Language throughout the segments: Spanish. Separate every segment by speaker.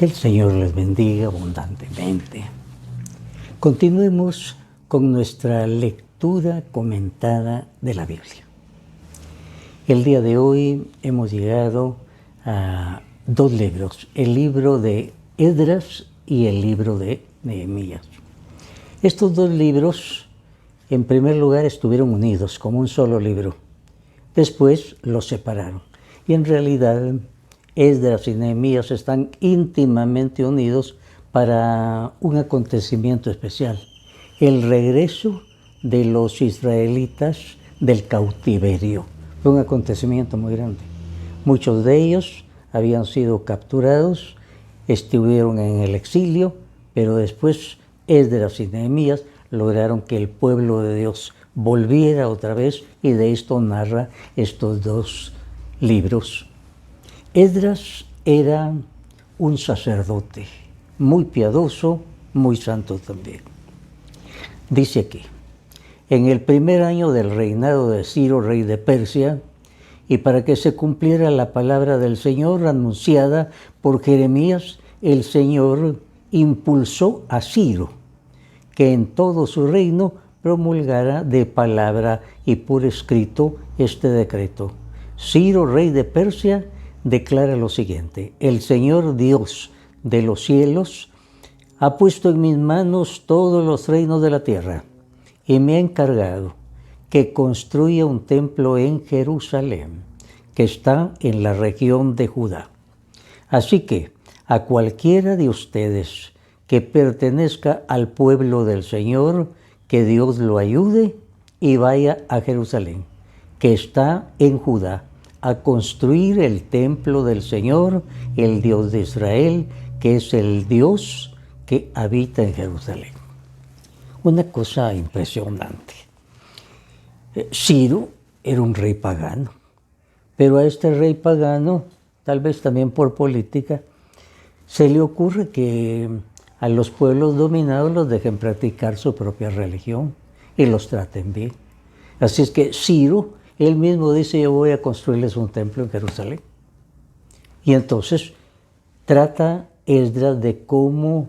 Speaker 1: Que el Señor les bendiga abundantemente. Continuemos con nuestra lectura comentada de la Biblia. El día de hoy hemos llegado a dos libros, el libro de Esdras y el libro de Nehemías. Estos dos libros, en primer lugar, estuvieron unidos como un solo libro. Después los separaron. Y en realidad, Esdras y Nehemías están íntimamente unidos para un acontecimiento especial, el regreso de los israelitas del cautiverio. Fue un acontecimiento muy grande. Muchos de ellos habían sido capturados, estuvieron en el exilio, pero después Esdras y Nehemías lograron que el pueblo de Dios volviera otra vez, y de esto narra estos dos libros. Esdras era un sacerdote muy piadoso, muy santo también. Dice aquí: en el primer año del reinado de Ciro, rey de Persia, y para que se cumpliera la palabra del Señor anunciada por Jeremías, el Señor impulsó a Ciro, que en todo su reino promulgara de palabra y por escrito este decreto. Ciro, rey de Persia, declara lo siguiente: el Señor Dios de los cielos ha puesto en mis manos todos los reinos de la tierra y me ha encargado que construya un templo en Jerusalén, que está en la región de Judá. Así que a cualquiera de ustedes que pertenezca al pueblo del Señor, que Dios lo ayude y vaya a Jerusalén, que está en Judá, a construir el templo del Señor, el Dios de Israel, que es el Dios que habita en Jerusalén. Una cosa impresionante. Ciro era un rey pagano, pero a este rey pagano, tal vez también por política, se le ocurre que a los pueblos dominados los dejen practicar su propia religión y los traten bien. Así es que Ciro, él mismo dice: yo voy a construirles un templo en Jerusalén. Y entonces trata Esdras de cómo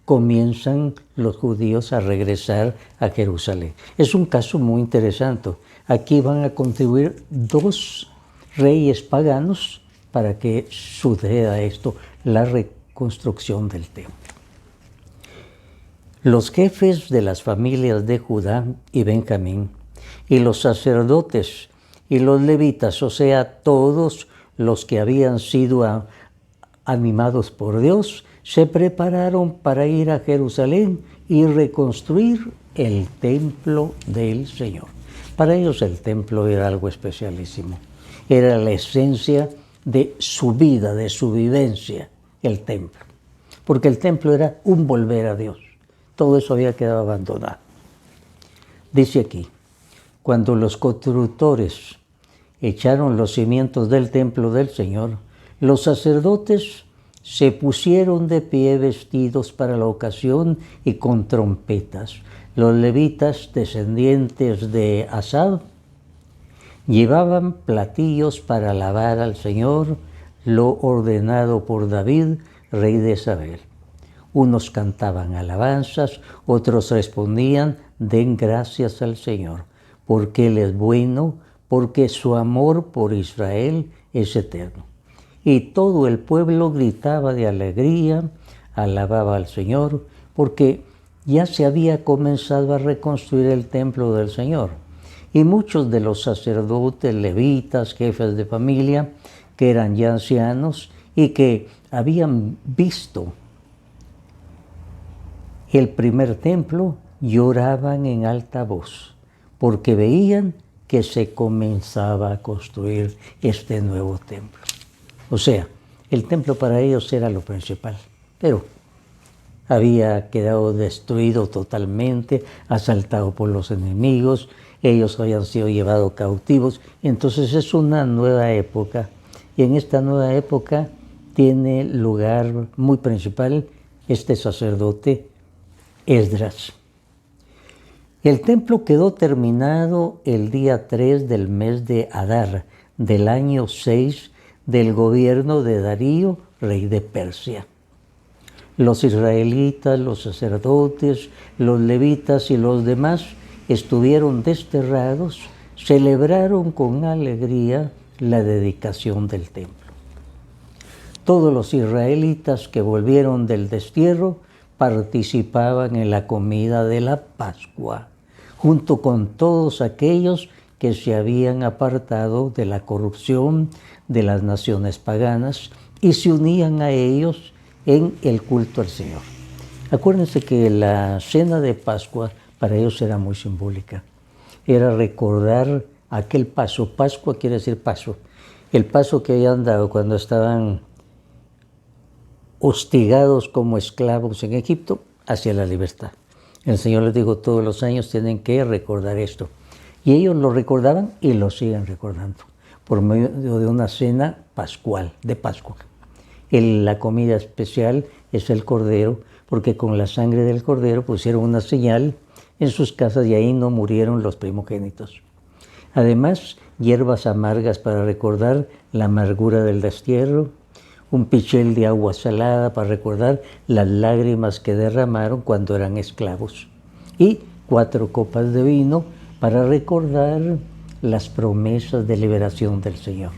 Speaker 1: comienzan los judíos a regresar a Jerusalén. Es un caso muy interesante. Aquí van a contribuir dos reyes paganos para que suceda esto, la reconstrucción del templo. Los jefes de las familias de Judá y Benjamín, y los sacerdotes y los levitas, o sea, todos los que habían sido animados por Dios, se prepararon para ir a Jerusalén y reconstruir el templo del Señor. Para ellos el templo era algo especialísimo. Era la esencia de su vida, de su vivencia, el templo. Porque el templo era un volver a Dios. Todo eso había quedado abandonado. Dice aquí: cuando los constructores echaron los cimientos del templo del Señor, los sacerdotes se pusieron de pie vestidos para la ocasión y con trompetas. Los levitas, descendientes de Asaf, llevaban platillos para alabar al Señor, lo ordenado por David, rey de Israel. Unos cantaban alabanzas, otros respondían: den gracias al Señor, porque Él es bueno, porque su amor por Israel es eterno. Y todo el pueblo gritaba de alegría, alababa al Señor, porque ya se había comenzado a reconstruir el templo del Señor. Y muchos de los sacerdotes, levitas, jefes de familia, que eran ya ancianos y que habían visto el primer templo, lloraban en alta voz, porque veían que se comenzaba a construir este nuevo templo. O sea, el templo para ellos era lo principal, pero había quedado destruido totalmente, asaltado por los enemigos, ellos habían sido llevados cautivos. Entonces es una nueva época, y en esta nueva época tiene lugar muy principal este sacerdote Esdras. El templo quedó terminado el día 3 del mes de Adar, del año 6 del gobierno de Darío, rey de Persia. Los israelitas, los sacerdotes, los levitas y los demás estuvieron desterrados, celebraron con alegría la dedicación del templo. Todos los israelitas que volvieron del destierro participaban en la comida de la Pascua, junto con todos aquellos que se habían apartado de la corrupción de las naciones paganas y se unían a ellos en el culto al Señor. Acuérdense que la cena de Pascua para ellos era muy simbólica. Era recordar aquel paso. Pascua quiere decir paso. El paso que habían dado cuando estaban hostigados como esclavos en Egipto hacia la libertad. El Señor les dijo, todos los años tienen que recordar esto. Y ellos lo recordaban y lo siguen recordando por medio de una cena pascual, de Pascua. La comida especial es el cordero, porque con la sangre del cordero pusieron una señal en sus casas y ahí no murieron los primogénitos. Además, hierbas amargas para recordar la amargura del destierro, un pichel de agua salada para recordar las lágrimas que derramaron cuando eran esclavos, y 4 copas de vino para recordar las promesas de liberación del Señor,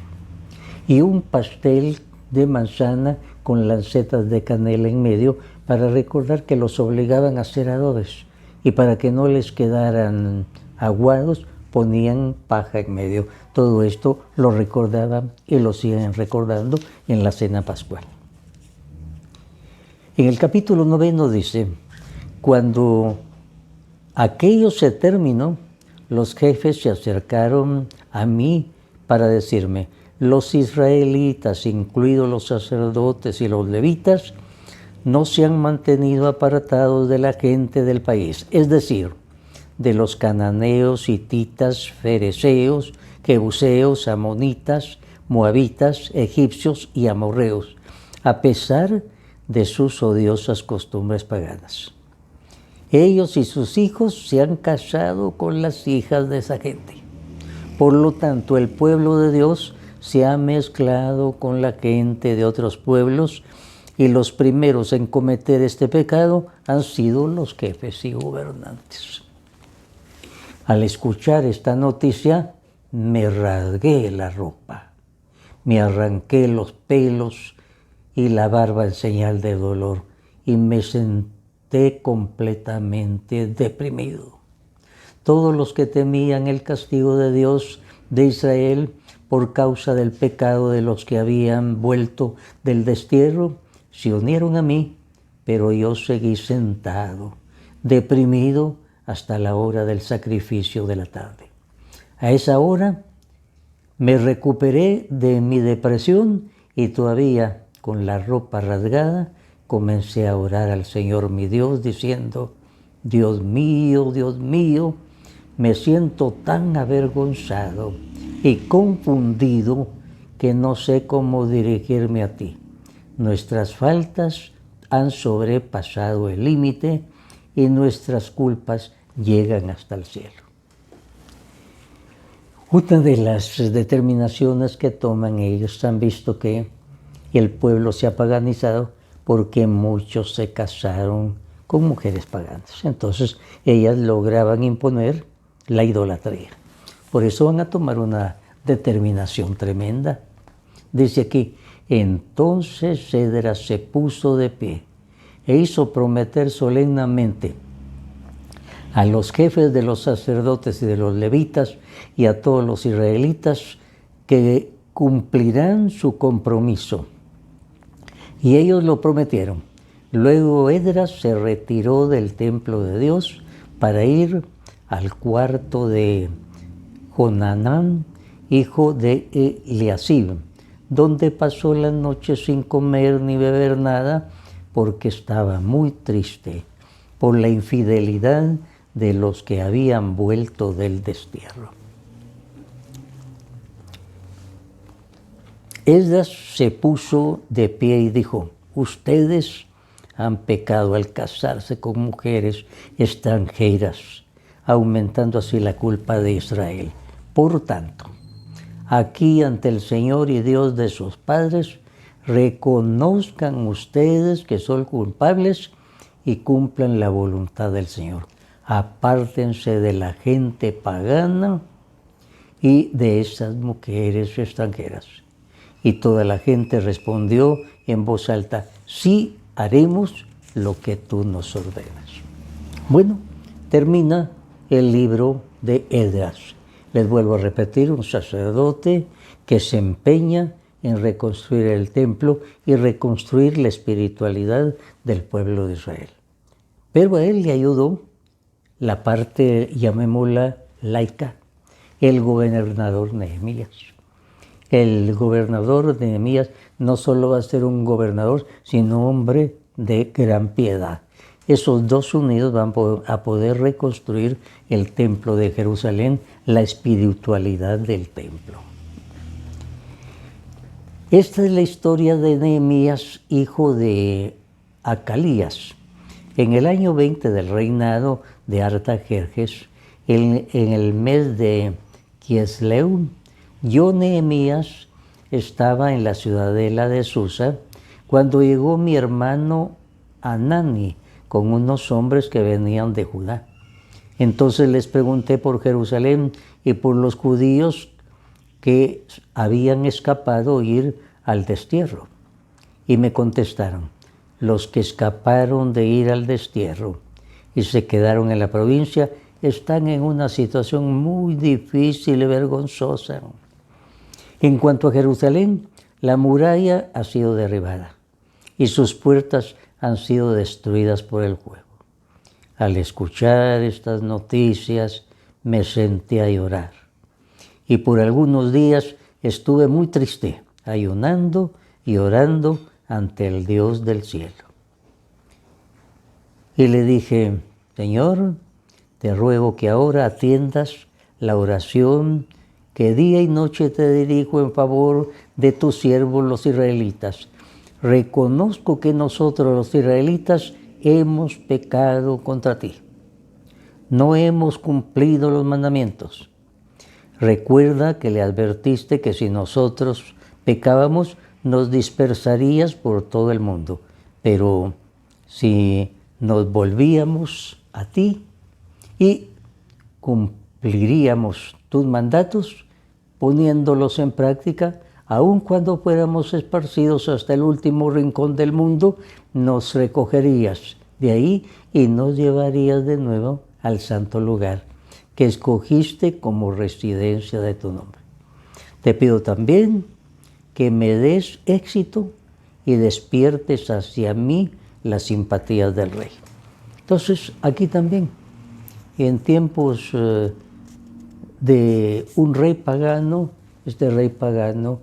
Speaker 1: y un pastel de manzana con lancetas de canela en medio para recordar que los obligaban a hacer adobes, y para que no les quedaran aguados ponían paja en medio. Todo esto lo recordaban y lo siguen recordando en la cena pascual. En el capítulo 9 dice, cuando aquello se terminó, los jefes se acercaron a mí para decirme, los israelitas, incluidos los sacerdotes y los levitas, no se han mantenido apartados de la gente del país, es decir, de los cananeos, hititas, fereceos, jebuseos, amonitas, moabitas, egipcios y amorreos, a pesar de sus odiosas costumbres paganas. Ellos y sus hijos se han casado con las hijas de esa gente. Por lo tanto, el pueblo de Dios se ha mezclado con la gente de otros pueblos, y los primeros en cometer este pecado han sido los jefes y gobernantes. Al escuchar esta noticia, me rasgué la ropa, me arranqué los pelos y la barba en señal de dolor, y me senté completamente deprimido. Todos los que temían el castigo de Dios de Israel por causa del pecado de los que habían vuelto del destierro, se unieron a mí, pero yo seguí sentado, deprimido, hasta la hora del sacrificio de la tarde. A esa hora me recuperé de mi depresión y todavía con la ropa rasgada comencé a orar al Señor mi Dios diciendo, Dios mío, me siento tan avergonzado y confundido que no sé cómo dirigirme a ti. Nuestras faltas han sobrepasado el límite y nuestras culpas llegan hasta el cielo. Una de las determinaciones que toman ellos, han visto que el pueblo se ha paganizado porque muchos se casaron con mujeres paganas. Entonces ellas lograban imponer la idolatría. Por eso van a tomar una determinación tremenda. Dice aquí, entonces Esdras se puso de pie e hizo prometer solemnemente a los jefes de los sacerdotes y de los levitas y a todos los israelitas que cumplirán su compromiso. Y ellos lo prometieron. Luego Esdras se retiró del templo de Dios para ir al cuarto de Jonanán, hijo de Eliasib, donde pasó la noche sin comer ni beber nada, porque estaba muy triste por la infidelidad de los que habían vuelto del destierro. Esdras se puso de pie y dijo, ustedes han pecado al casarse con mujeres extranjeras, aumentando así la culpa de Israel. Por tanto, aquí ante el Señor y Dios de sus padres, reconozcan ustedes que son culpables y cumplan la voluntad del Señor. Apártense de la gente pagana y de esas mujeres extranjeras. Y toda la gente respondió en voz alta: sí, haremos lo que tú nos ordenas. Bueno, termina el libro de Esdras. Les vuelvo a repetir, un sacerdote que se empeña en reconstruir el templo y reconstruir la espiritualidad del pueblo de Israel. Pero a él le ayudó la parte, llamémosla, laica, el gobernador Nehemías. El gobernador Nehemías no solo va a ser un gobernador, sino hombre de gran piedad. Esos dos unidos van a poder reconstruir el templo de Jerusalén, la espiritualidad del templo. Esta es la historia de Nehemías, hijo de Acalías. En el año 20 del reinado de Artajerjes, en el mes de Quisleu, yo, Nehemías, estaba en la ciudadela de Susa cuando llegó mi hermano Anani con unos hombres que venían de Judá. Entonces les pregunté por Jerusalén y por los judíos que habían escapado ir al destierro. Y me contestaron: los que escaparon de ir al destierro y se quedaron en la provincia están en una situación muy difícil y vergonzosa. En cuanto a Jerusalén, la muralla ha sido derribada y sus puertas han sido destruidas por el fuego. Al escuchar estas noticias me senté a llorar y por algunos días estuve muy triste, ayunando y orando ante el Dios del cielo. Y le dije: Señor, te ruego que ahora atiendas la oración que día y noche te dirijo en favor de tus siervos los israelitas. Reconozco que nosotros los israelitas hemos pecado contra ti. No hemos cumplido los mandamientos. Recuerda que le advertiste que si nosotros pecábamos, nos dispersarías por todo el mundo. Pero si nos volvíamos a ti y cumpliríamos tus mandatos, poniéndolos en práctica, aun cuando fuéramos esparcidos hasta el último rincón del mundo, nos recogerías de ahí y nos llevarías de nuevo al santo lugar que escogiste como residencia de tu nombre. Te pido también que me des éxito y despiertes hacia mí las simpatías del rey. Entonces, aquí también, en tiempos de un rey pagano, este rey pagano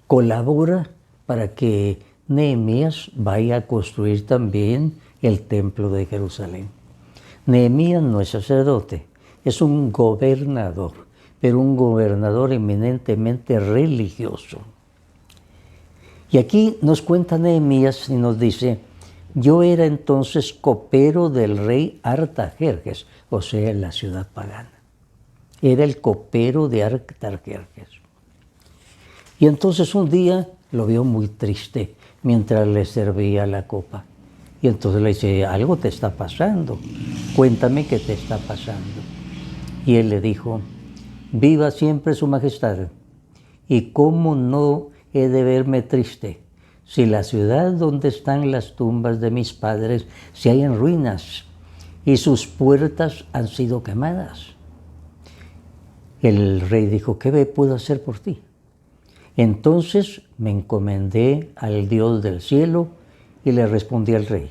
Speaker 1: colabora para que Nehemías vaya a construir también el templo de Jerusalén. Nehemías no es sacerdote, es un gobernador, pero un gobernador eminentemente religioso. Y aquí nos cuenta Nehemías y nos dice: yo era entonces copero del rey Artajerjes, o sea, en la ciudad pagana. Era el copero de Artajerjes. Y entonces un día lo vio muy triste mientras le servía la copa. Y entonces le dice: algo te está pasando, cuéntame qué te está pasando. Y él le dijo: viva siempre su majestad, y cómo no he de verme triste si la ciudad donde están las tumbas de mis padres se halla en ruinas y sus puertas han sido quemadas. El rey dijo: ¿qué puedo hacer por ti? Entonces me encomendé al Dios del cielo y le respondí al rey: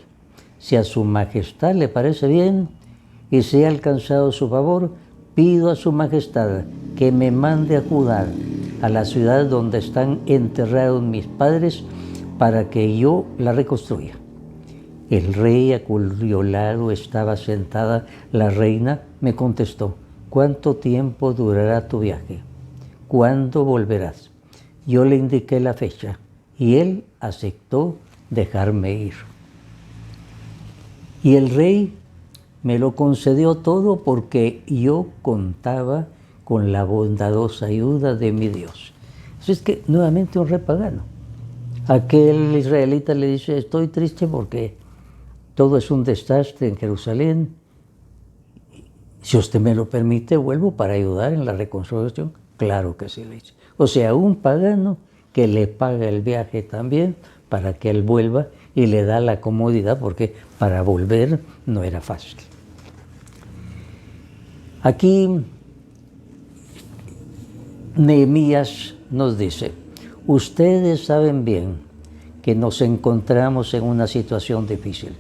Speaker 1: si a su majestad le parece bien y si he alcanzado su favor, pido a su majestad que me mande a Judá, a la ciudad donde están enterrados mis padres, para que yo la reconstruya. El rey, a cuyo lado estaba sentada la reina, me contestó: ¿cuánto tiempo durará tu viaje? ¿Cuándo volverás? Yo le indiqué la fecha y él aceptó dejarme ir. Y el rey me lo concedió todo porque yo contaba con la bondadosa ayuda de mi Dios. Así es que nuevamente un rey pagano. Aquel israelita le dice, estoy triste porque todo es un desastre en Jerusalén. Si usted me lo permite, vuelvo para ayudar en la reconstrucción. Claro que sí, le dice. O sea, un pagano que le paga el viaje también para que él vuelva y le da la comodidad, porque para volver no era fácil. Aquí Nehemías nos dice, ustedes saben bien que nos encontramos en una situación difícil,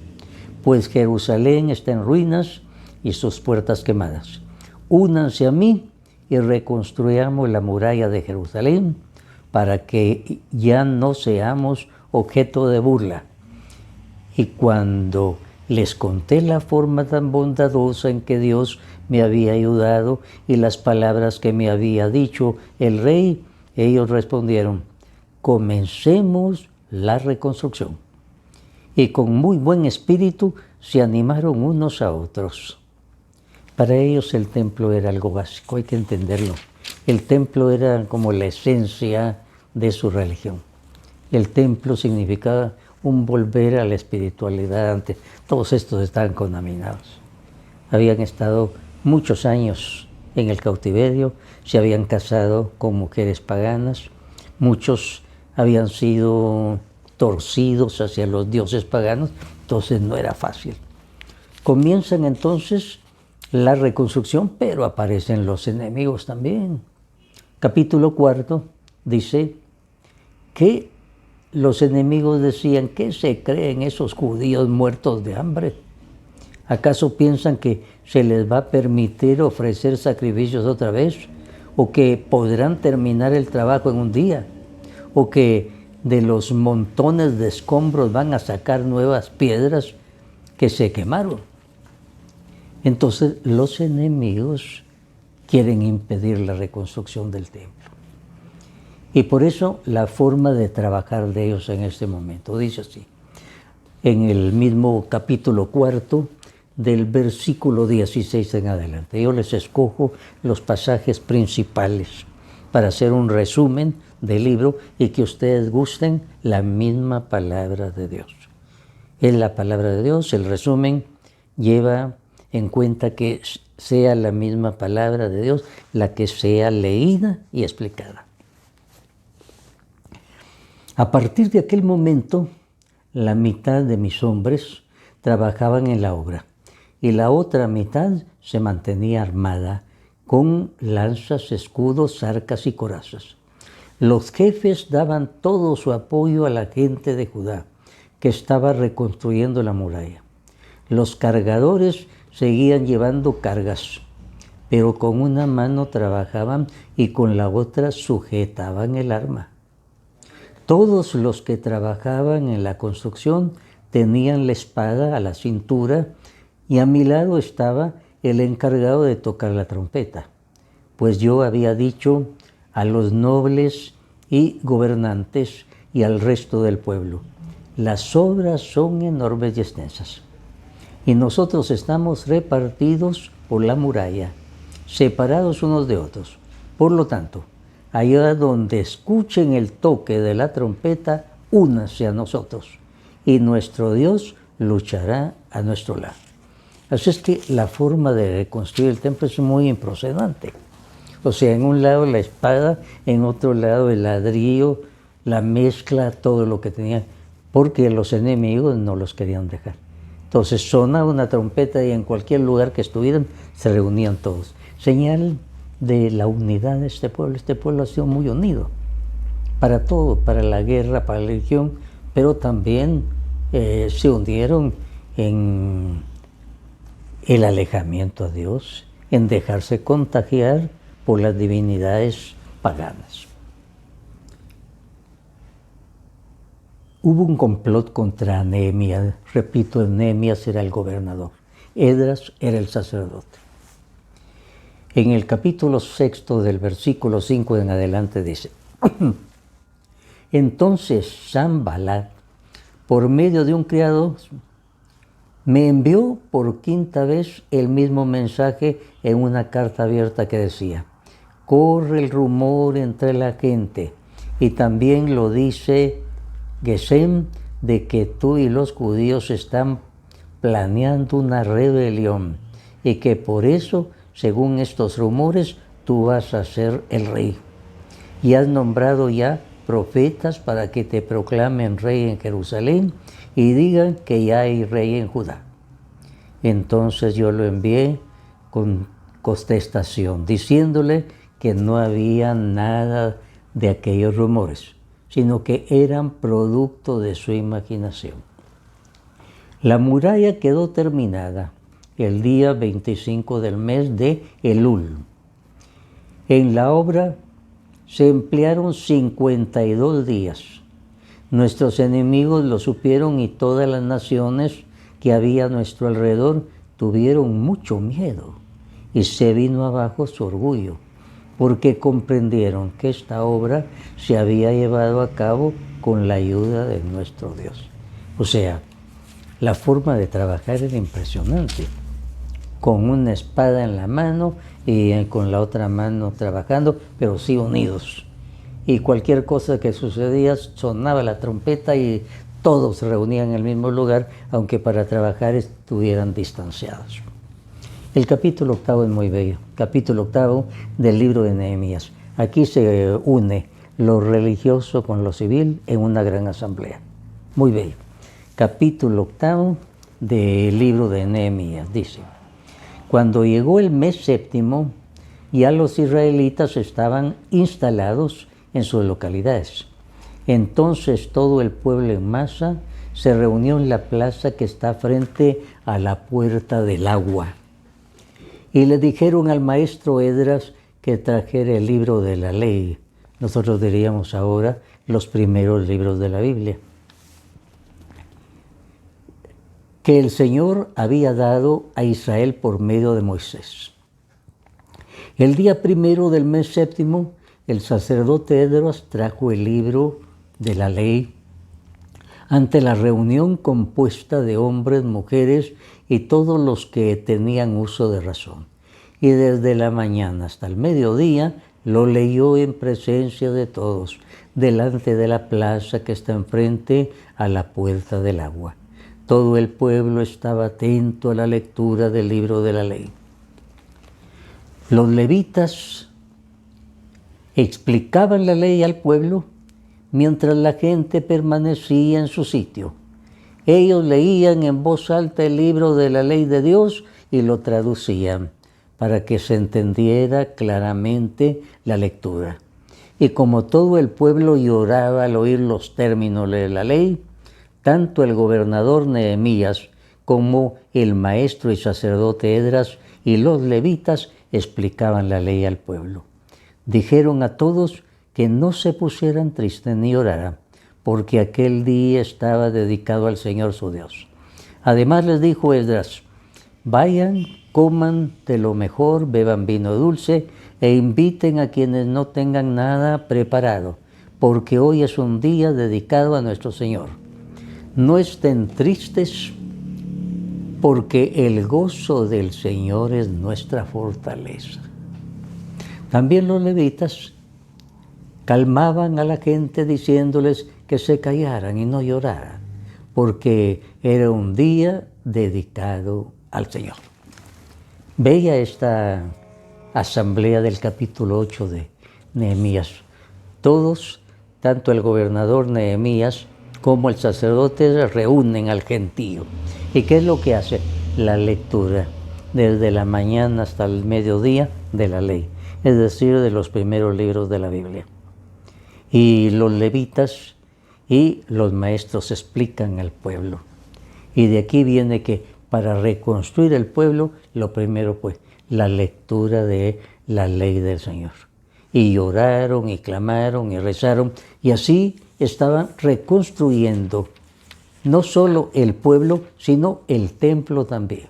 Speaker 1: pues Jerusalén está en ruinas y sus puertas quemadas. Únanse a mí y reconstruyamos la muralla de Jerusalén para que ya no seamos objeto de burla. Y cuando les conté la forma tan bondadosa en que Dios me había ayudado y las palabras que me había dicho el rey, ellos respondieron, comencemos la reconstrucción. Y con muy buen espíritu se animaron unos a otros. Para ellos el templo era algo básico, hay que entenderlo. El templo era como la esencia de su religión. El templo significaba un volver a la espiritualidad antes. Todos estos estaban contaminados. Habían estado muchos años en el cautiverio, se habían casado con mujeres paganas, muchos habían sido torcidos hacia los dioses paganos, entonces no era fácil. Comienzan entonces la reconstrucción, pero aparecen los enemigos también. Capítulo 4 dice que los enemigos decían, ¿qué se creen esos judíos muertos de hambre? ¿Acaso piensan que se les va a permitir ofrecer sacrificios otra vez? ¿O que podrán terminar el trabajo en un día? ¿O que de los montones de escombros van a sacar nuevas piedras que se quemaron? Entonces los enemigos quieren impedir la reconstrucción del templo. Y por eso la forma de trabajar de ellos en este momento dice así, en el mismo capítulo 4 del versículo 16 en adelante. Yo les escojo los pasajes principales para hacer un resumen del libro y que ustedes gusten la misma palabra de Dios. Es la palabra de Dios, el resumen lleva en cuenta que sea la misma palabra de Dios la que sea leída y explicada. A partir de aquel momento, la mitad de mis hombres trabajaban en la obra y la otra mitad se mantenía armada con lanzas, escudos, arcas y corazas. Los jefes daban todo su apoyo a la gente de Judá, que estaba reconstruyendo la muralla. Los cargadores seguían llevando cargas, pero con una mano trabajaban y con la otra sujetaban el arma. Todos los que trabajaban en la construcción tenían la espada a la cintura y a mi lado estaba el encargado de tocar la trompeta, pues yo había dicho a los nobles y gobernantes y al resto del pueblo, las obras son enormes y extensas, y nosotros estamos repartidos por la muralla, separados unos de otros. Por lo tanto, allá donde escuchen el toque de la trompeta, únanse a nosotros, y nuestro Dios luchará a nuestro lado. Así es que la forma de reconstruir el templo es muy impresionante. O sea, en un lado la espada, en otro lado el ladrillo, la mezcla, todo lo que tenían, porque los enemigos no los querían dejar. Entonces sonaba una trompeta y en cualquier lugar que estuvieran se reunían todos. Señal de la unidad de este pueblo. Este pueblo ha sido muy unido para todo, para la guerra, para la religión, pero también se hundieron en el alejamiento a Dios, en dejarse contagiar por las divinidades paganas. Hubo un complot contra Nehemías. Repito, Nehemías era el gobernador, Esdras era el sacerdote. En el capítulo 6 del versículo 5 en adelante dice, entonces Sanballat, por medio de un criado, me envió por quinta vez el mismo mensaje en una carta abierta que decía, corre el rumor entre la gente, y también lo dice Gesem, de que tú y los judíos están planeando una rebelión y que por eso, según estos rumores, tú vas a ser el rey. Y has nombrado ya profetas para que te proclamen rey en Jerusalén y digan que ya hay rey en Judá. Entonces yo lo envié con contestación, diciéndole que no había nada de aquellos rumores, sino que eran producto de su imaginación. La muralla quedó terminada el día 25 del mes de Elul. En la obra se emplearon 52 días. Nuestros enemigos lo supieron y todas las naciones que había a nuestro alrededor tuvieron mucho miedo y se vino abajo su orgullo, porque comprendieron que esta obra se había llevado a cabo con la ayuda de nuestro Dios. O sea, la forma de trabajar era impresionante, con una espada en la mano y con la otra mano trabajando, pero sí unidos. Y cualquier cosa que sucedía, sonaba la trompeta y todos se reunían en el mismo lugar, aunque para trabajar estuvieran distanciados. El capítulo 8 es muy bello, capítulo 8 del libro de Nehemías. Aquí se une lo religioso con lo civil en una gran asamblea. Muy bello. Capítulo 8 del libro de Nehemías dice: cuando llegó el mes séptimo, ya los israelitas estaban instalados en sus localidades. Entonces todo el pueblo en masa se reunió en la plaza que está frente a la puerta del agua. Y le dijeron al maestro Esdras que trajera el libro de la ley. Nosotros diríamos ahora los primeros libros de la Biblia, que el Señor había dado a Israel por medio de Moisés. El día primero del mes séptimo, el sacerdote Esdras trajo el libro de la ley ante la reunión compuesta de hombres, mujeres y todos los que tenían uso de razón. Y desde la mañana hasta el mediodía lo leyó en presencia de todos, delante de la plaza que está enfrente a la puerta del agua. Todo el pueblo estaba atento a la lectura del libro de la ley. Los levitas explicaban la ley al pueblo mientras la gente permanecía en su sitio. Ellos leían en voz alta el libro de la ley de Dios y lo traducían para que se entendiera claramente la lectura. Y como todo el pueblo lloraba al oír los términos de la ley, tanto el gobernador Nehemías como el maestro y sacerdote Esdras y los levitas explicaban la ley al pueblo. Dijeron a todos que no se pusieran tristes ni lloraran, porque aquel día estaba dedicado al Señor su Dios. Además les dijo Esdras: vayan, coman de lo mejor, beban vino dulce e inviten a quienes no tengan nada preparado, porque hoy es un día dedicado a nuestro Señor. No estén tristes, porque el gozo del Señor es nuestra fortaleza. También los levitas calmaban a la gente diciéndoles que se callaran y no lloraran, porque era un día dedicado al Señor. Veía esta asamblea del capítulo 8 de Nehemías. Todos, tanto el gobernador Nehemías como el sacerdote, reúnen al gentío. ¿Y qué es lo que hace? La lectura, desde la mañana hasta el mediodía, de la ley, es decir, de los primeros libros de la Biblia. Y los levitas y los maestros explican al pueblo. Y de aquí viene que para reconstruir el pueblo, lo primero pues la lectura de la ley del Señor. Y lloraron y clamaron y rezaron, y así estaban reconstruyendo no solo el pueblo, sino el templo también.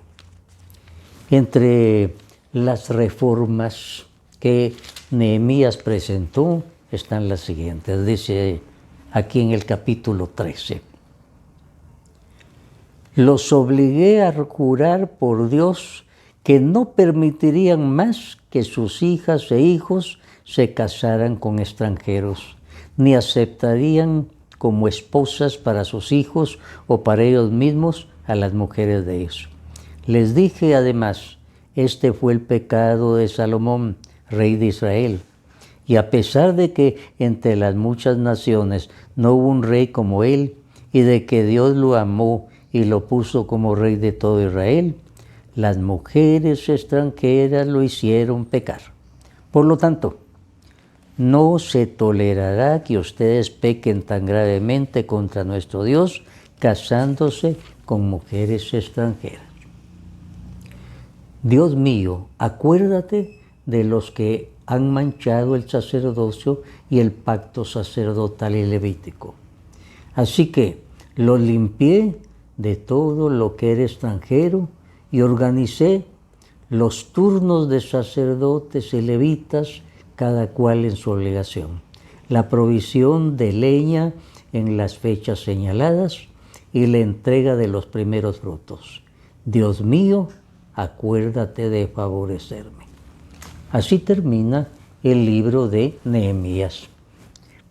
Speaker 1: Entre las reformas que Nehemías presentó están las siguientes. Dice aquí en el capítulo 13: los obligué a jurar por Dios que no permitirían más que sus hijas e hijos se casaran con extranjeros, ni aceptarían como esposas para sus hijos o para ellos mismos a las mujeres de ellos. Les dije además, este fue el pecado de Salomón, rey de Israel. Y a pesar de que entre las muchas naciones no hubo un rey como él, y de que Dios lo amó y lo puso como rey de todo Israel, las mujeres extranjeras lo hicieron pecar. Por lo tanto, no se tolerará que ustedes pequen tan gravemente contra nuestro Dios, casándose con mujeres extranjeras. Dios mío, acuérdate de los que han manchado el sacerdocio y el pacto sacerdotal y levítico. Así que los limpié de todo lo que era extranjero y organicé los turnos de sacerdotes y levitas, cada cual en su obligación, la provisión de leña en las fechas señaladas y la entrega de los primeros frutos. Dios mío, acuérdate de favorecerme. Así termina el libro de Nehemías.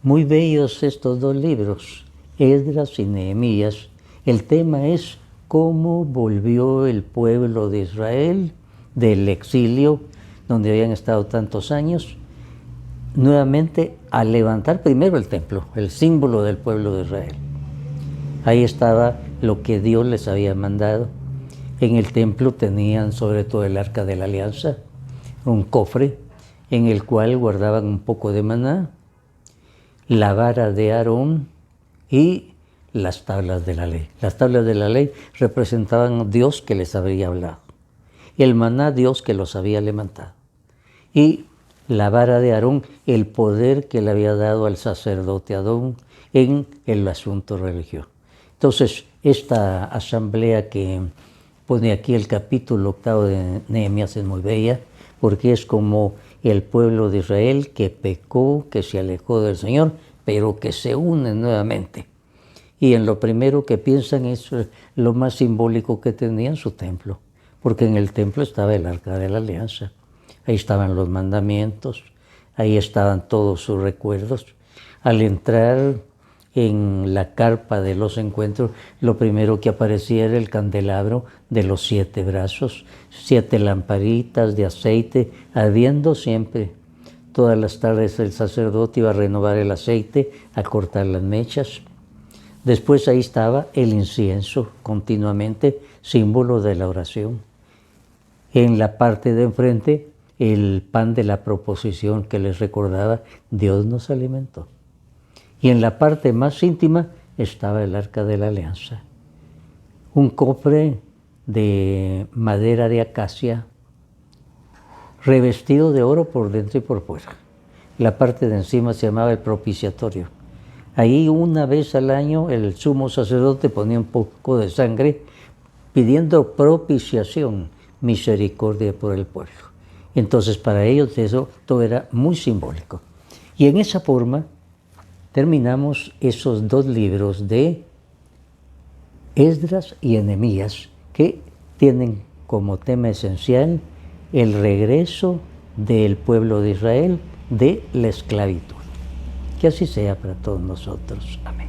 Speaker 1: Muy bellos estos dos libros, Esdras y Nehemías. El tema es cómo volvió el pueblo de Israel del exilio, donde habían estado tantos años, nuevamente a levantar primero el templo, el símbolo del pueblo de Israel. Ahí estaba lo que Dios les había mandado. En el templo tenían sobre todo el arca de la alianza, un cofre en el cual guardaban un poco de maná, la vara de Aarón y las tablas de la ley. Las tablas de la ley representaban a Dios que les había hablado. Y el maná, Dios que los había levantado. Y la vara de Aarón, el poder que le había dado al sacerdote Aarón en el asunto religioso. Entonces, esta asamblea que pone aquí el capítulo 8 de Nehemías es muy bella, porque es como el pueblo de Israel que pecó, que se alejó del Señor, pero que se une nuevamente. Y en lo primero que piensan es lo más simbólico que tenían, su templo, porque en el templo estaba el arca de la alianza. Ahí estaban los mandamientos, ahí estaban todos sus recuerdos. Al entrar en la carpa de los encuentros, lo primero que aparecía era el candelabro de los 7 brazos, 7 lamparitas de aceite, ardiendo siempre. Todas las tardes el sacerdote iba a renovar el aceite, a cortar las mechas. Después ahí estaba el incienso, continuamente, símbolo de la oración. En la parte de enfrente, el pan de la proposición que les recordaba, Dios nos alimentó. Y en la parte más íntima estaba el arca de la alianza. Un cofre de madera de acacia, revestido de oro por dentro y por fuera. La parte de encima se llamaba el propiciatorio. Ahí una vez al año el sumo sacerdote ponía un poco de sangre pidiendo propiciación, misericordia por el pueblo. Entonces para ellos eso todo era muy simbólico. Y en esa forma terminamos esos 2 libros de Esdras y Nehemías, que tienen como tema esencial el regreso del pueblo de Israel de la esclavitud. Que así sea para todos nosotros. Amén.